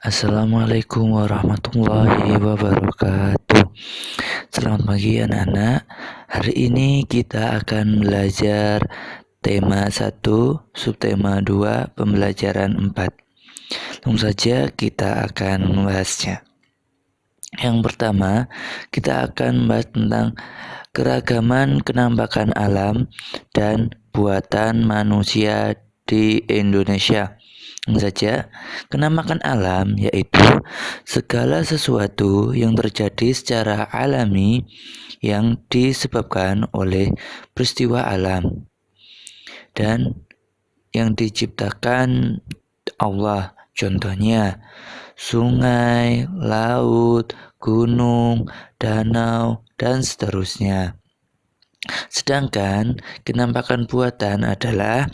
Assalamualaikum warahmatullahi wabarakatuh. Selamat pagi anak-anak. Hari ini kita akan belajar tema 1, subtema 2, pembelajaran 4. Langsung saja kita akan membahasnya. Yang pertama, kita akan membahas tentang keragaman kenampakan alam dan buatan manusia di Indonesia. Saja, kenampakan alam yaitu segala sesuatu yang terjadi secara alami yang disebabkan oleh peristiwa alam dan yang diciptakan Allah. Contohnya sungai, laut, gunung, danau, dan seterusnya. Sedangkan kenampakan buatan adalah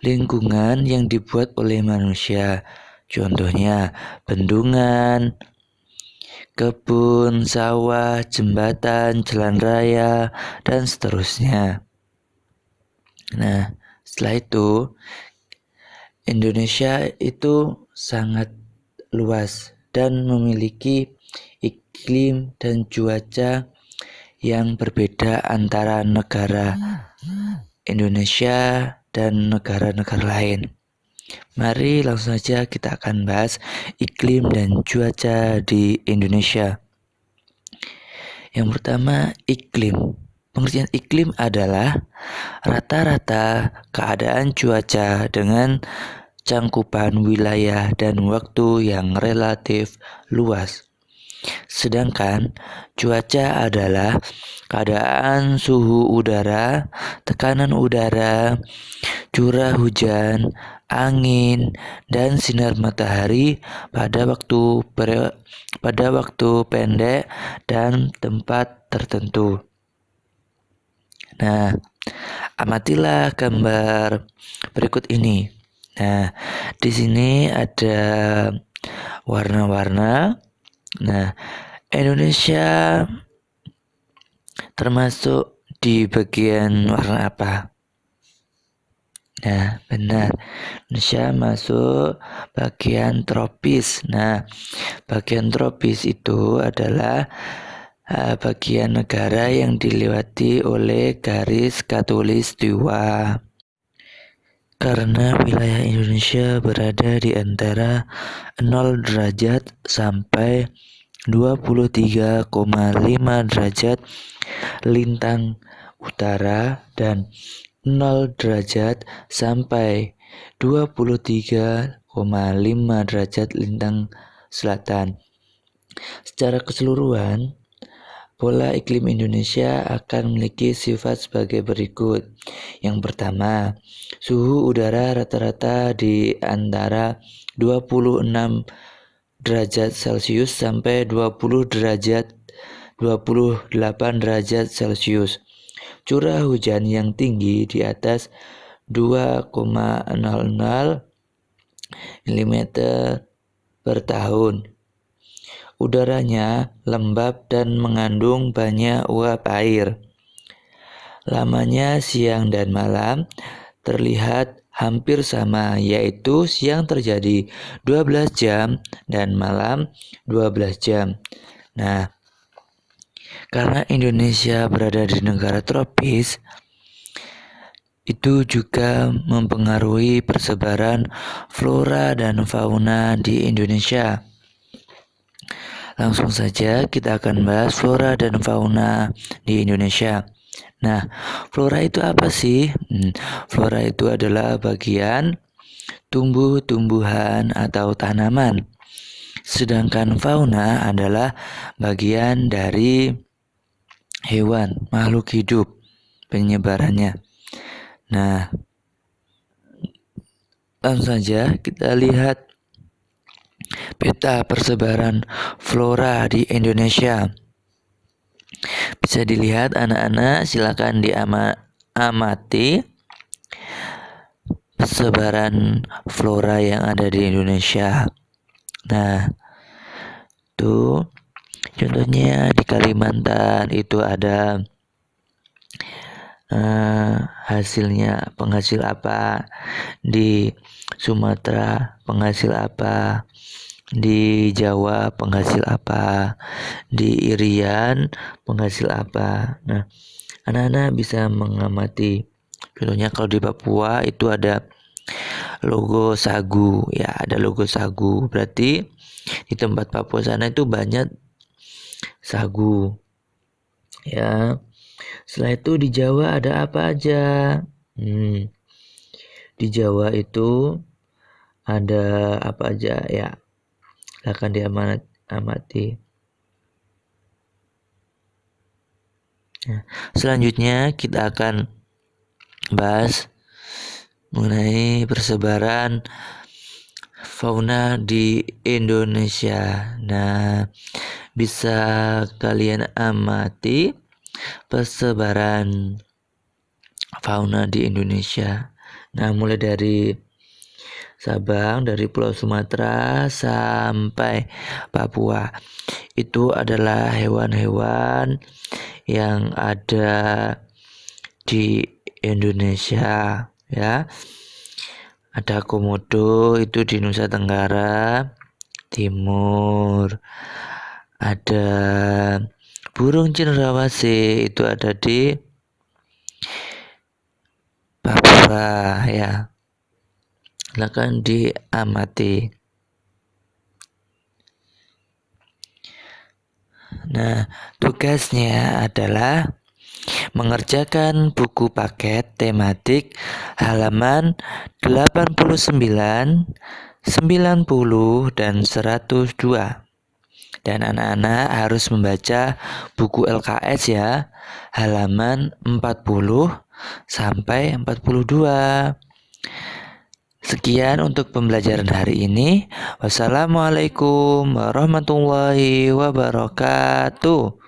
lingkungan yang dibuat oleh manusia. Contohnya bendungan, kebun, sawah, jembatan, jalan raya, dan seterusnya. Nah, setelah itu Indonesia itu sangat luas dan memiliki iklim dan cuaca yang berbeda antara negara Indonesia dan negara-negara lain. Mari langsung saja kita akan bahas iklim dan cuaca di Indonesia. Yang pertama, iklim. Pengertian iklim adalah rata-rata keadaan cuaca dengan cangkupan wilayah dan waktu yang relatif luas. Sedangkan cuaca adalah keadaan suhu udara, tekanan udara, curah hujan, angin, dan sinar matahari pada waktu pendek dan tempat tertentu. Nah, amatilah gambar berikut ini. Nah, di sini ada warna-warna. Nah, Indonesia termasuk di bagian warna apa? Nah, benar. Indonesia masuk bagian tropis. Nah, bagian tropis itu adalah bagian negara yang dilewati oleh garis khatulistiwa. Karena wilayah Indonesia berada di antara 0 derajat sampai 23,5 derajat lintang utara dan 0 derajat sampai 23,5 derajat lintang selatan. Secara keseluruhan, pola iklim Indonesia akan memiliki sifat sebagai berikut. Yang pertama, suhu udara rata-rata di antara 26 derajat Celcius sampai 28 derajat Celcius. Curah hujan yang tinggi di atas 2,00 mm per tahun. Udaranya lembab dan mengandung banyak uap air. Lamanya siang dan malam terlihat hampir sama, yaitu siang terjadi 12 jam dan malam 12 jam. Nah, karena Indonesia berada di negara tropis, itu juga mempengaruhi persebaran flora dan fauna di Indonesia. Langsung saja kita akan bahas flora dan fauna di Indonesia. Nah, flora itu apa sih? Flora itu adalah bagian tumbuh-tumbuhan atau tanaman. Sedangkan fauna adalah bagian dari hewan, makhluk hidup, penyebarannya. Nah, langsung saja kita lihat peta persebaran flora di Indonesia. Bisa dilihat anak-anak, silakan diamati persebaran flora yang ada di Indonesia. Nah, tuh contohnya di Kalimantan itu ada hasilnya penghasil apa, di Sumatera penghasil apa, Di Jawa penghasil apa? Di Irian penghasil apa? Nah, anak-anak bisa mengamati. Contohnya kalau di Papua itu ada logo sagu, ya ada logo sagu. Berarti di tempat Papua sana itu banyak sagu. Ya. Setelah itu di Jawa ada apa aja? Di Jawa itu ada apa aja ya? Akan diamati. Nah, selanjutnya kita akan bahas mengenai persebaran fauna di Indonesia. Nah, bisa kalian amati persebaran fauna di Indonesia. Nah, mulai dari Sabang, dari Pulau Sumatera sampai Papua. Itu adalah hewan-hewan yang ada di Indonesia, ya. Ada komodo itu di Nusa Tenggara Timur. Ada burung cendrawasih itu ada di Papua, ya. Silakan diamati. Nah, tugasnya adalah mengerjakan buku paket tematik halaman 89, 90, dan 102. Dan anak-anak harus membaca buku LKS ya, halaman 40 sampai 42. Sekian untuk pembelajaran hari ini. Wassalamualaikum warahmatullahi wabarakatuh.